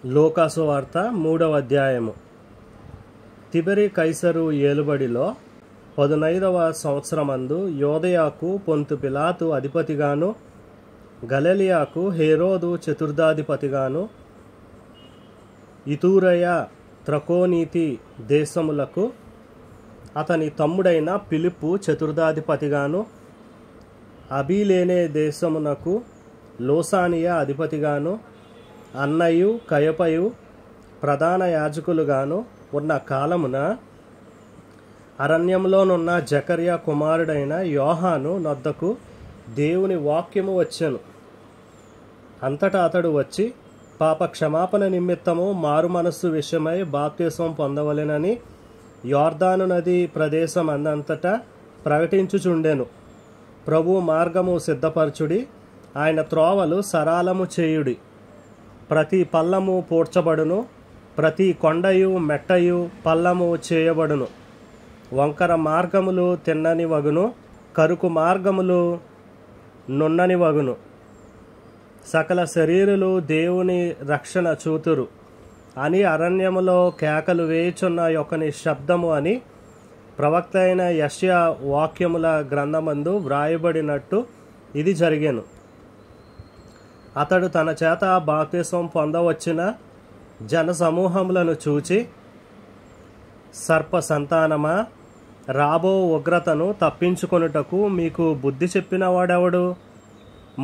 లూకాసు వార్త 3వ అధ్యాయము. తిబెరి కైసరు ఏలుబడిలో 15వ సంవత్సరమందు యోదయాకు పొంతు పిలాతు అధిపతిగాను, గలిలయకు హేరోదు చతుర్థాధిపతిగాను, ఇతూరయ త్రకోనీతి దేశములకు అతని తమ్ముడైన ఫిలిప్పు చతుర్థాధిపతిగాను, అబీలేనే దేశమునకు లోసానియా అధిపతిగాను, అన్నయు కయపయు ప్రధాన యాజకులుగాను ఉన్న కాలమున అరణ్యంలోనున్న జకర్యా కుమారుడైన యోహాను నొద్దకు దేవుని వాక్యము వచ్చెను. అంతటా అతడు వచ్చి పాప క్షమాపణ నిమిత్తము మారు మనస్సు విషయమై బాప్తిసం పొందవలెనని యొర్దాను నది ప్రదేశం అందంతటా ప్రకటించుచుండెను. ప్రభు మార్గము సిద్ధపరచుడి, ఆయన త్రోవలు సరాలము చేయుడి. ప్రతి పల్లము పూడ్చబడును, ప్రతి కొండయు మెట్టయు పల్లము చేయబడును. వంకర మార్గములు తిన్నని వగును, కరుకు మార్గములు నున్నని వగును. సకల శరీరులు దేవుని రక్షణ చూతురు అని అరణ్యములో కేకలు వేయుచున్న యొక్కని శబ్దము అని ప్రవక్త అయిన యెషయా వాక్యముల గ్రంథమందు వ్రాయబడినట్టు ఇది జరిగెను. అతడు తన చేత బాప్తిసం పొందవచ్చిన జన సమూహములను చూచి, సర్ప సంతానమా, రాబో ఉగ్రతను తప్పించుకొనుటకు మీకు బుద్ధి చెప్పిన వాడెవడు?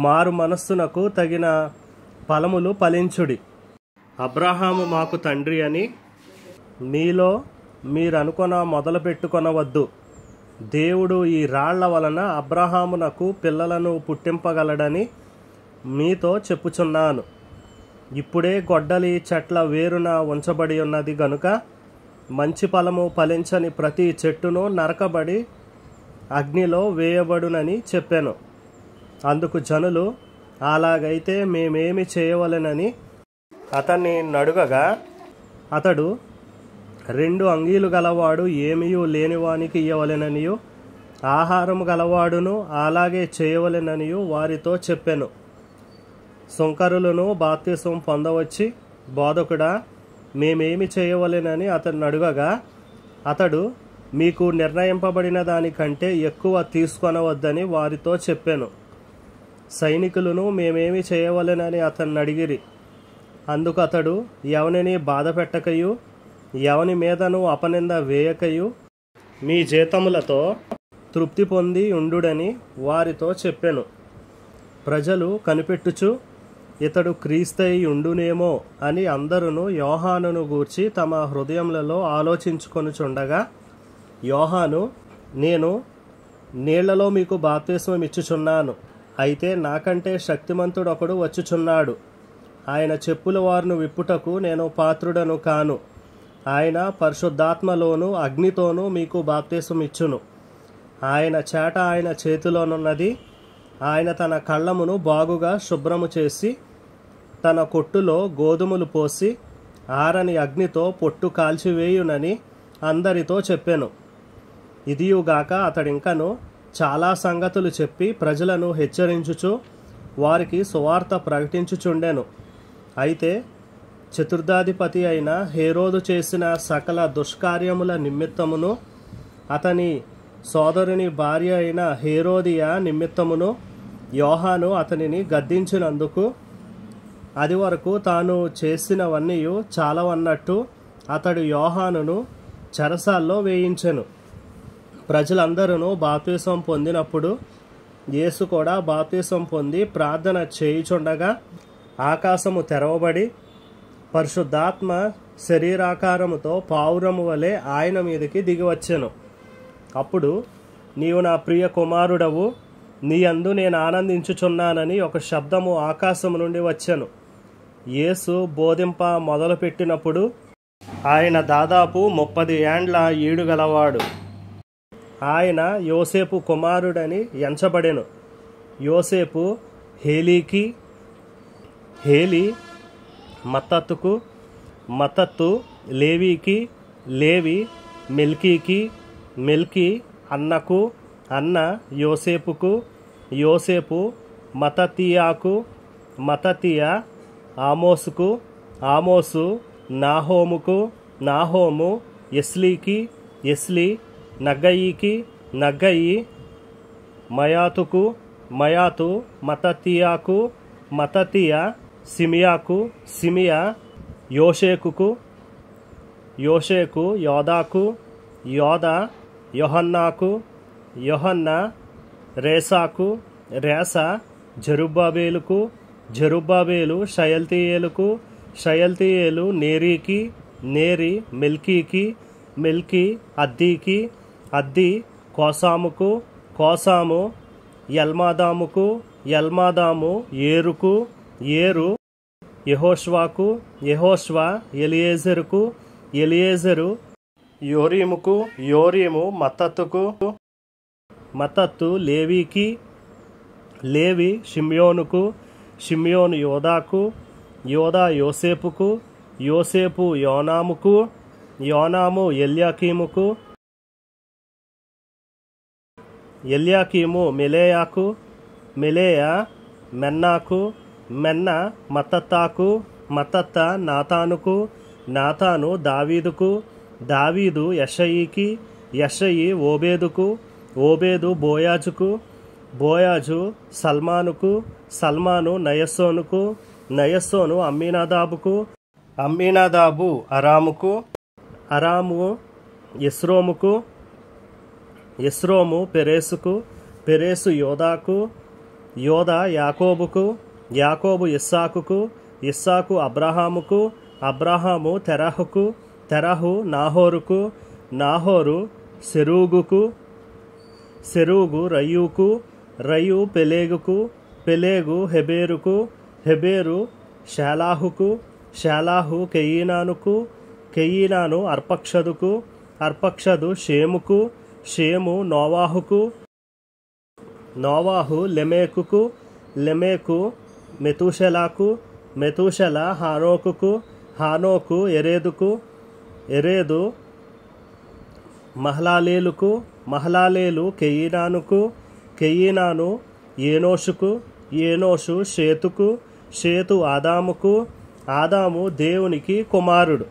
మారు మనస్సునకు తగిన ఫలములు ఫలించుడి. అబ్రహాము మాకు తండ్రి అని మీలో మీరనుకొన మొదలు పెట్టుకొనవద్దు. దేవుడు ఈ రాళ్ల వలన అబ్రహామునకు పిల్లలను పుట్టింపగలడని మీతో చెప్పుచున్నాను. ఇప్పుడే గొడ్డలి చెట్ల వేరున ఉంచబడి ఉన్నది గనుక మంచి ఫలము ఫలించని ప్రతి చెట్టును నరకబడి అగ్నిలో వేయబడునని చెప్పాను. అందుకు జనులు, అలాగైతే మేమేమి చేయవలెనని అతన్ని నడుగగా, అతడు 2 అంగీలు గలవాడు ఏమీయూ లేనివానికి ఇయ్యవలెననియు, ఆహారము గలవాడును అలాగే చేయవలెననియు వారితో చెప్పెను. సుంకరులను బాప్తిసం పొందవచ్చి, బోధకుడా, మేమేమి చేయవలెనని అతన్ని అడుగగా, అతడు మీకు నిర్ణయింపబడిన దానికంటే ఎక్కువ తీసుకొనవద్దని వారితో చెప్పాను. సైనికులను మేమేమి చేయవలెనని అతన్ని అడిగిరి. అందుకు అతడు, ఎవనిని బాధ పెట్టకయు, ఎవని మీదను అపనింద వేయకయు, మీ జీతములతో తృప్తి పొంది ఉండుడని వారితో చెప్పెను. ప్రజలు కనిపెట్టుచు, ఇతడు క్రీస్తయి ఉండునేమో అని అందరూ యోహానును గూర్చి తమ హృదయములలో ఆలోచించుకొనుచుండగా, యోహాను, నేను నీళ్లలో మీకు బాప్తిస్మం ఇచ్చుచున్నాను, అయితే నాకంటే శక్తిమంతుడొకడు వచ్చుచున్నాడు. ఆయన చెప్పుల వారును విప్పుటకు నేను పాత్రుడను కాను. ఆయన పరిశుద్ధాత్మలోను అగ్నితోనూ మీకు బాప్తిస్మం ఇచ్చును. ఆయన చేట ఆయన చేతిలోనున్నది. ఆయన తన కళ్ళమును బాగుగా శుభ్రము చేసి తన కొట్టులో గోధుమలు పోసి ఆరని అగ్నితో పొట్టు కాల్చివేయునని అందరితో చెప్పెను. ఇదియుగాక అతడింకను చాలా సంగతులు చెప్పి ప్రజలను హెచ్చరించుచు వారికి సువార్త ప్రకటించుచుండెను. అయితే చతుర్థాధిపతి అయిన హేరోదు చేసిన సకల దుష్కార్యముల నిమిత్తమును, అతని సోదరుని భార్య అయిన హేరోదియా నిమిత్తమును యోహాను అతనిని గద్దించినందుకు అది వరకు తాను చేసినవన్నీ చాలవన్నట్టు అతడు యోహానును చెరసాల్లో వేయించెను. ప్రజలందరూ బాప్తిసం పొందినప్పుడు యేసు కూడా బాప్తిసం పొంది ప్రార్థన చేయుచుండగా ఆకాశము తెరవబడి పరిశుద్ధాత్మ శరీరాకారముతో పావురము వలె ఆయన మీదకి దిగివచ్చెను. అప్పుడు, నీవు నా ప్రియ కుమారుడవు, నీ యందు నేను ఆనందించుచున్నానని ఒక శబ్దము ఆకాశము నుండి వచ్చెను. యేసు బోధింప మొదలుపెట్టినప్పుడు ఆయన దాదాపు 30 ఏండ్ల ఈడుగలవాడు. ఆయన యోసేపు కుమారుడని ఎంచబడెను. యోసేపు హేలీకి, హేలీ మత్తత్తుకు, మత్తత్తు లేవీకి, లేవి మెల్కీకి, మెల్కీ అన్నకు, అన్న యోసేపుకు, యోసేపు మతతీయాకు, మతతీయ ఆమోసుకు, ఆమోసు నాహోముకు, నాహోము ఎస్లీకి, ఎస్లీ నగ్గయికి, నగ్గయి మయాతుకు, మయాతు మతతియాకు, మతతియా సిమియాకు, సిమియా యోషేకుకు, యోషేకు యోదాకు, యోదా యోహన్నాకు, యోహన్నా రేసాకు, రేసా జెరుబ్బాబేలుకు, జెరుబ్బాబేలు షయల్తీయేలుకు, షయల్తీయేలు నేరీకి, నేరి మెల్కీకి, మెల్కీ అద్దీకి, అద్దీ కోసాముకు, కోసాము ఎల్మాదాముకు, ఎల్మాదాము ఏరుకు, ఏరు యెహోషువాకు, యెహోషువ ఎలియేజరుకు, ఎలియేజరు యోరీముకు, యోరీము మత్తతుకు, మత్తత్తు లేవీకి, లేవి షిమ్యోనుకు, షిమ్యోను యోదాకు, యోదా యోసేపుకు, యోసేపు యోనాముకు, యోనాము ఎల్యాకీముకు, ఎల్యాకీము మెలేయాకు, మెలేయా మెన్నాకు, మెన్న మత్తత్తాకు, మత్తత్త నాతానుకు, నాతాను దావీదుకు, దావీదు యెషయికి, యెషయి ఓబేదుకు, ఓబేదు బోయాజుకు, బోయాజు సల్మానుకు, సల్మాను నయస్సోనుకు, నయస్సోను అమ్మీనాదాబుకు, అమ్మీనాదాబు అరాముకు, అరాము ఎస్రోముకు, ఎస్రోము పెరేసుకు, పెరేసు యోదాకు, యోదా యాకోబుకు, యాకోబు ఇస్సాకుకు, ఇస్సాకు అబ్రహాముకు, అబ్రహాము తెరహుకు, తెరహు నాహోరుకు, నాహోరు సెరూగుకు, సెరూగు రయూకు, రయు పెలేగుకు, పెలేగు హెబేరుకు, హెబేరు షాలాహుకు, షాలాహు కెయీనానుకు, కెయీనాను అర్పక్షదుకు, అర్పక్షదు షేముకు, షేము నోవాహుకు, నోవాహు లెమేకుకు, లెమేకు మెతూషెలాకు, మెతూషెల హానోకుకు, హానోకు ఎరేదుకు, ఎరేదు మహలాలేలుకు, మహలాలేలు కెయీనానుకు, కెయీనాను ఏనోషుకు, ఏనోషు షేతుకు, షేతు ఆదాముకు, ఆదాము దేవునికి కుమారుడు.